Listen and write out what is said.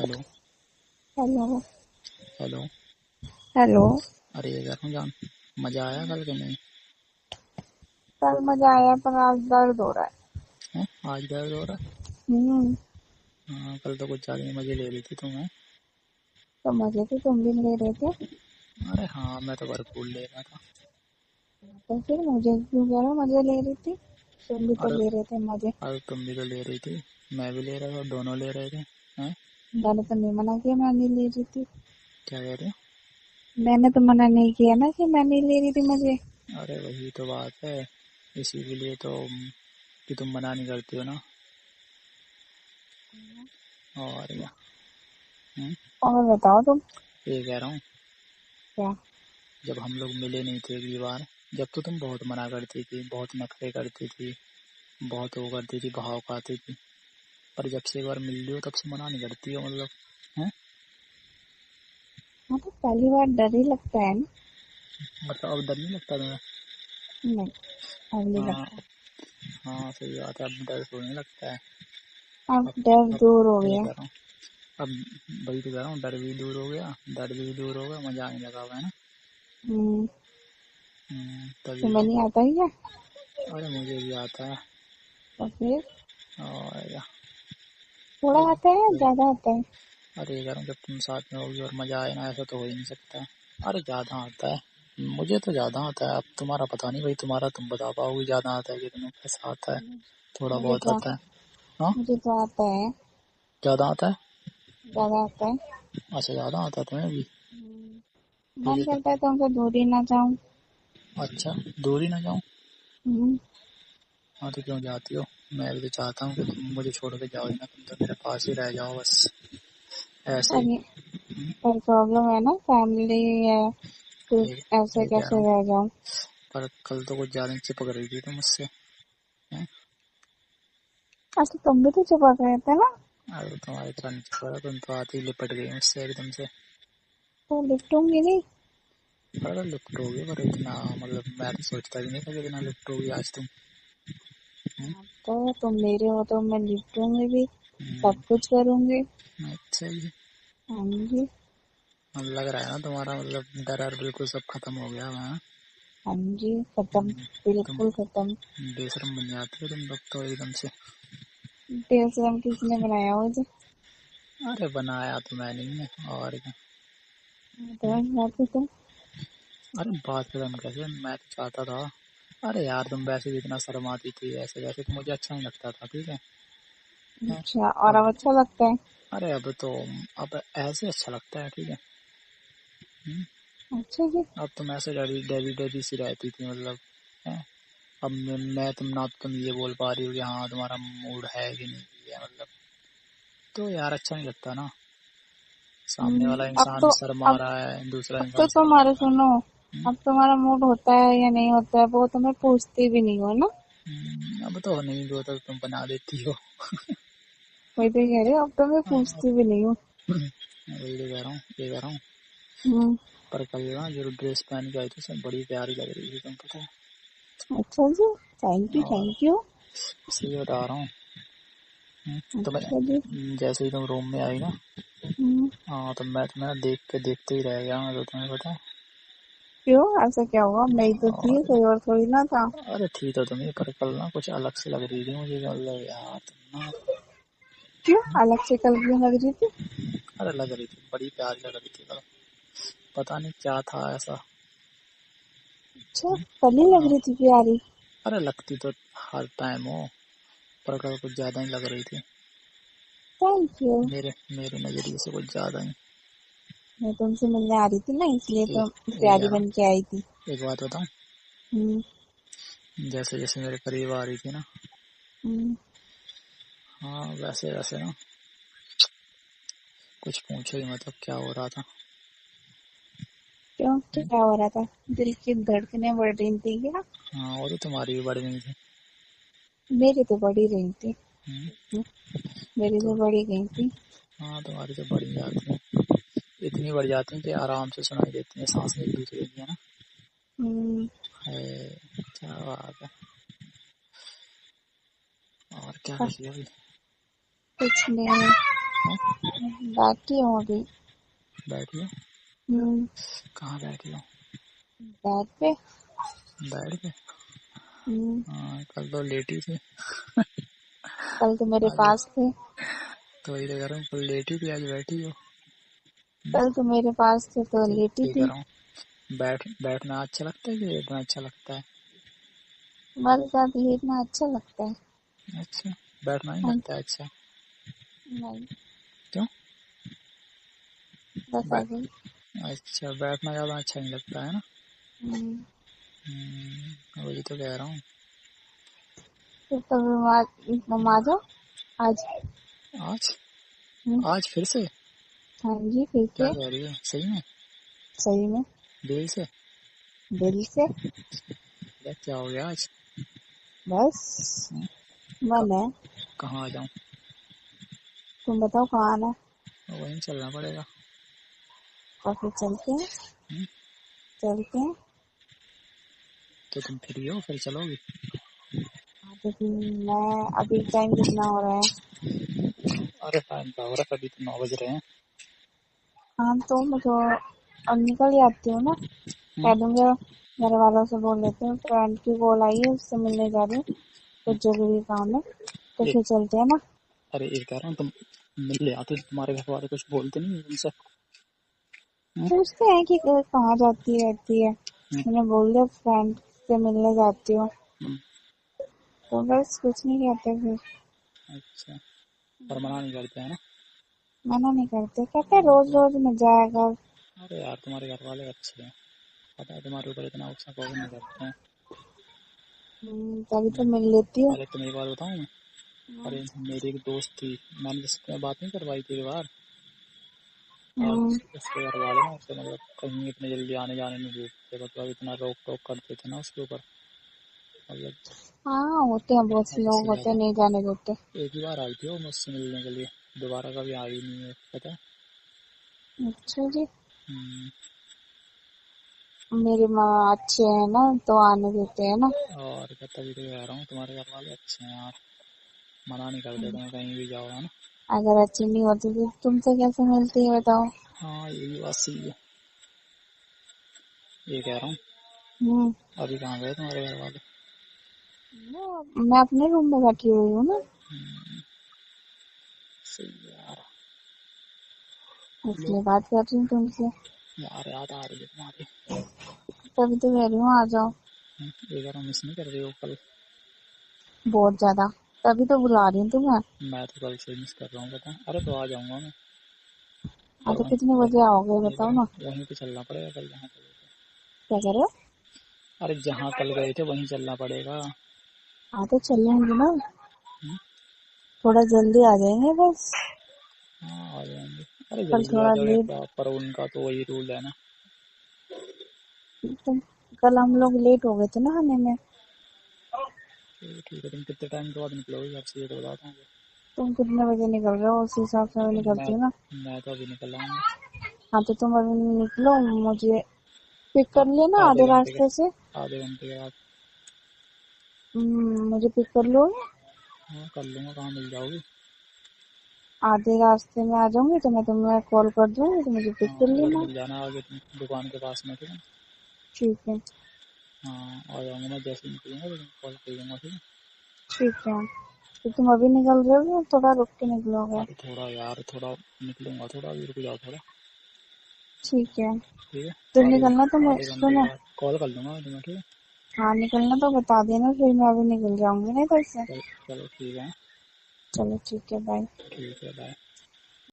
Hello. Hello. Hello. Hello. अरे ये घर में जान, मजा आया कल के नहीं? कल मजा आया पर आज दर्द हो रहा है आज दर्द हो रहा है। है? हाँ, कल तो कुछ ज्यादा ही मजे ले रही थी तुम्हें। तो मजे तो तुम भी ले रहे थे। अरे हाँ, मैं तो भरपूर ले रहा था। तो फिर मुझे क्यों कह रहा हो मजे ले रही थी? तुम भी तो अरे ले रहे थे मजे। अरे तुम भी तो ले रही थी, मैं भी ले रहा था, दोनों ले रहे थे। हैं? मैंने तो नहीं मना किया मैं नहीं ले रही थी। क्या कह रहे मैंने तो मना नहीं किया ना कि मैं नहीं ले रही थी मजे। हो? अरे वही तो बात है, इसी के लिए तो कि तुम मना नहीं करती हो ना। और क्या। हम्म, और बताओ तुम। ये कह रहा हूँ, क्या? जब हम लोग मिले नहीं थे अगली बार, जब तो तुम बहुत मना करती थी, बहुत नखरे करती थी, बहुत वो करती थी, भाव खाती थी। पर जब से एक बार मिल रही हो तब से मना नहीं करती हो, मतलब। हैं? हाँ तो पहली बार डर ही लगता है ना। मतलब अब डर नहीं लगता तुम्हें? नहीं, अब नहीं हाँ। लगता। हाँ सही बात है, अब डर होने लगता है। अब अब डर अब दूर हो ये गया। कह रहा हूँ, अब वही तो कह रहा हूँ, डर भी दूर हो गया, दर्द भी दूर हो गया, मजा आने लगा हुआ है ना। हम्म। तभी तुम्हें तो। नहीं आता ही क्या? अरे मुझे भी आता है। तो फिर और क्या। थोड़ा अब आता है या ज्यादा आता है? अरे ये कह रहा हूँ, जब तुम साथ में होगी और मजा आए ना, ऐसा तो हो ही नहीं सकता। अरे ज्यादा आता है, मुझे तो ज्यादा आता है। अब तुम्हारा पता नहीं भाई, तुम्हारा तुम बता पाओगे ज्यादा आता है कि तुम्हें कैसा आता है। थोड़ा मुझे बहुत तो आता है। हाँ, मुझे तो आता है। ज्यादा आता है। ज्यादा आता है। अच्छा, ज्यादा आता है तुम्हें भी। मन मुझे तो। करता है तो उनसे दूर ही ना जाऊं। अच्छा, दूर ही ना जाऊं? हम्म। हाँ तो क्यों जाती हो? मैं भी तो चाहता हूँ कि तुम मुझे छोड़ के जाओ ही ना, तुम तो मेरे पास ही रह जाओ बस, ऐसे ही। पर ये पर प्रॉब्लम है ना, फैमिली है तो ये ऐसे ये कह रहा कैसे हूँ, रह जाऊं। पर कल तो कुछ ज्यादा ही चिपक रही थी तुम मुझसे। हैं? अच्छा तुम भी तो चिपक रहे थे ना। अरे तुम्हारी तरह नहीं चिपक रहा, तुम तो आती ही लिपट गई मुझसे एकदम से। तो लिपटूंगी नहीं। अरे लिपटोगी, पर इतना मतलब मैं तो सोचता भी नहीं था कि इतना लिपटोगी आज तुम। हम्म, हाँ, तो तुम मेरे हो तो मैं लिपटूंगी भी। सब कुछ करूंगी। अच्छा जी। हाँ जी। अब लग रहा है ना तुम्हारा मतलब डर बिल्कुल सब खत्म हो गया है। हाँ जी, खत्म। तुम बिल्कुल खत्म। बेशरम बन जाती हो तुम लोग तो एकदम से। बेशरम किसने बनाया मुझे? अरे बनाया तो मैं नहीं है, और क्या। तो बात है तुम। अरे बात खत्म कैसे, मैं तो चाहता था। अरे यार, तुम वैसे भी इतना शर्माती थी, ऐसे वैसे तो मुझे अच्छा नहीं लगता था, ठीक है। हैं? अच्छा, और अब अब अच्छा लगता है? अरे अब तो, अब ऐसे अच्छा लगता है, ठीक है। हम्म, अच्छा जी। अब तुम ऐसे डरी डरी डरी सी रहती थी, मतलब। हैं? अब मैं तुम ना, तो तुम ये बोल पा रही हो कि हाँ तुम्हारा मूड है कि नहीं है, मतलब। तो यार अच्छा नहीं लगता ना, सामने वाला अब इंसान तो शर्मा अब रहा है, दूसरा अब तो इंसान तुम्हारे शर्माएगा। सुनो। अब तुम्हारा मूड होता है या नहीं होता है वो तो मैं पूछती भी नहीं हूँ ना। अब तो नहीं भी होता तो तुम बना देती हो। वही तो कह रही हूँ, अब तो मैं हाँ, पूछती भी नहीं हूँ। वही तो कह रहा हूँ, ये कह रहा हूँ। हम्म। पर कल ना जो ड्रेस पहन के आई थी, सब बड़ी प्यारी लग रही थी, तुम पता है। अच्छा जी। थैंक यू और थैंक यू। सही बता रहा हूँ। तो मैं, अच्छा जी। जैसे ही तुम रूम में आई ना, हम्म। हाँ तो मैं तुम्हें देख के देखते ही रह गया, मैं तो तुम्हें पता है। क्यों ऐसा क्या हुआ? मैं ही तो थी, और कोई और थोड़ी ना था। अरे थी तो तुम ही, पर कल ना कुछ अलग से लग रही थी मुझे, मतलब यार तुम ना। क्यों अलग से कल क्यों लग रही थी? अरे लग रही थी, बड़ी प्यारी लग रही थी कल। पता नहीं क्या था ऐसा। अच्छा, कल ही लग हाँ, रही थी प्यारी। अरे लगती तो हर टाइम हो, पर कल कुछ ज्यादा ही लग रही थी। Thank you. मेरे मेरे नजरिए से कुछ ज्यादा ही। मैं तुमसे मिलने आ रही थी ना, इसलिए तो ये प्यारी यार, बन के आई थी। एक बात बताऊं, हम्म। जैसे जैसे मेरे करीब आ रही थी ना, हम्म। हाँ वैसे वैसे ना, कुछ पूछो ही मतलब क्या हो रहा था। क्यों, क्या हो रहा था? दिल की धड़कनें बढ़ रही थी क्या? हाँ, वो तो तुम्हारी भी बढ़ गई थी। मेरी तो बढ़ी रही थी। हम्म, मेरी तो तो बढ़ी गई थी। हाँ, तुम्हारी तो बढ़ ही जाती है, इतनी बढ़ जाती है कि आराम से सुनाई देती है सांसें एक दूसरे की, है ना। हम्म। है, क्या बात है। और क्या कर रही है अभी? कुछ नहीं। बैठी हूँ अभी। बैठी हो? कहाँ बैठी हो? बेड पे। बेड पे? हम्म, कल तो लेटी थी। कल तो मेरे आज पास थे। तो वही तो कह रहा हूँ, कल लेटी थी आज बैठी हो। कल तो मेरे पास थे तो तो लेटी ये कह थी। रहा हूँ, बैठना अच्छा लगता है कि लेटना अच्छा लगता है? तुम्हारे साथ लेटना अच्छा लगता है। अच्छा, बैठना नहीं हाँ, लगता है अच्छा? नहीं, क्यों? बस बै, ऐसे ही। अच्छा, बैठना ज़्यादा अच्छा नहीं लगता है ना? हम्म, वही तो कह रहा हूँ। तो तुम आ जाओ आज। आज? हम्म, आज फिर से? हाँ जी, फिर क्या से। कह रही है, सही में? सही में, दिल से? दिल से। क्या हो गया आज? बस हम्म, मन है। कहाँ आ जाऊँ? तुम बताओ कहाँ आना है? वहीं चलना पड़ेगा। और फिर चलते हैं। हम्म, चलते हैं। तो तुम फ्री हो, फिर चलोगी? हाँ, तो फिर मैं अभी टाइम कितना हो रहा है? अरे टाइम का हो रहा है, अभी तो 9 बज रहे हैं। हाँ, तो मैं तो अब निकल जाती हूँ ना। हम्म, कह दूंगा, घर वालों से बोल देते हैं फ्रेंड की कॉल आई है, उससे मिलने जा रही हूँ, कुछ जरूरी काम है, तो एक फिर चलते हैं ना। अरे एक कह रहा हूँ, तुम मिल ले आते तो तुम्हारे घर वाले कुछ बोलते नहीं उनसे? हम्म, पूछते हैं कि कहाँ जाती रहती है। हम्म, मैंने बोल दिया फ्रेंड से मिलने जाती हूँ, हम्म, तो बस कुछ नहीं कहते फिर। अच्छा, पर मना नहीं करते हैं ना? मना नहीं करते, कहते रोज रोज मिल जाएगा। अरे यार, तुम्हारे घर वाले अच्छे हैं, पता है, तुम्हारे ऊपर इतना गुस्सा कौन नहीं करते हैं। तभी तो मिल लेती हूँ। अरे तुम एक बार बताऊँ मैं? अरे मेरी एक दोस्त थी, मैंने जिससे बात नहीं करवाई थी एक बार, और हम्म, उसके घर वाले ना उसे मतलब कहीं इतने जल्दी आने जाने नहीं देते, मतलब इतना रोक टोक करते थे ना उसके ऊपर, मतलब हाँ, होते हैं बहुत से हद लोग से होते हैं, ज़्यादा। नहीं जाने देते। एक ही बार आई थी वो मुझसे मिलने के लिए, दोबारा कभी आई नहीं है, पता है। अच्छा जी। हम्म, मेरी माँ अच्छे है ना, तो आने देते हैं ना। और क्या, तभी तो कह रहा हूँ तुम्हारे घर वाले अच्छे हैं यार, मना नहीं करते तुम्हें कहीं भी जाओ, है ना? अगर अच्छी नहीं होती तो तुमसे कैसे मिलती है बताओ? हाँ, यही बात सही है। ये कह रहा हूँ, हम्म, अभी कहाँ गए तुम्हारे घर वाले? मैं अपने रूम में बैठी हुई हूँ ना, सही है यार। लो इसलिए बात कर रही हूँ तुमसे। यार, याद आ रही है तुम्हारी। तभी तो कह रही हूँ आ जाओ। ये कह रहा हूँ, मिस नहीं कर रही हो कल? बहुत ज्यादा, तभी तो बुला रही हूँ तुम्हें। मैं तो कल से मिस कर रहा हूँ, पता है। अरे तो आ जाऊंगा मैं, हाँ, पर तो कितने बजे आओगे ये कह बताओ रहा ना? हूँ वहीं पे चलना पड़ेगा कल जहाँ चले थे। क्या कह रहे हो? अरे जहाँ कल गए थे वहीं चलना पड़ेगा। हाँ, तो चलेंगे ना, हम्म, थोड़ा जल्दी आ जाएंगे बस। हाँ आ जाएंगे। अरे कल जल्दी आ थोड़ा जाओगे लेट। पर उनका तो वही रूल है ना। तुम कल हम लोग लेट हो गए थे ना आने में। चलो ठीक है, तुम कितने टाइम के बाद निकलोगे घर से, ये तो बताता हूँ। तुम कितने बजे निकल रहे हो, उस हिसाब से मैं मैं निकलती हूँ ना। मैं तो अभी निकल आऊंगा। हाँ, तो तुम अभी निकलो, मुझे पिक कर लेना आधे आधे घंटे के रास्ते से। आधे घंटे के बाद। मुझे पिक कर लो। हाँ कर लूँगा, कहाँ मिल जाओगी? आधे रास्ते में आ जाऊंगी तो मैं तुम्हें कॉल कर दूंगी, तो मुझे पिक हाँ कर उधर लेना। मिल जाना आगे, तुम दुकान के पास में, ठीक है। ठीक है। हाँ आ जाऊँगा मैं, जैसे ही निकलूँगा तो कॉल कर दूँगा, ठीक है। ठीक है, तो तुम अभी निकल रहे हो या थोड़ा रुक के निकलोगे? अरे थोड़ा यार, थोड़ा निकलूँगा, थोड़ा अभी रुक जाओ थोड़ा। ठीक है, ठीक है, तो निकलना तो मैं आधे घंटे के सुनो। बाद कॉल कर दूँगा मैं तुम्हें, ठीक है। हाँ, निकलना तो बता देना, फिर मैं अभी निकल जाऊंगी ना इधर से। चलो चलो ठीक है। चलो ठीक है, बाय। ठीक है, बाय।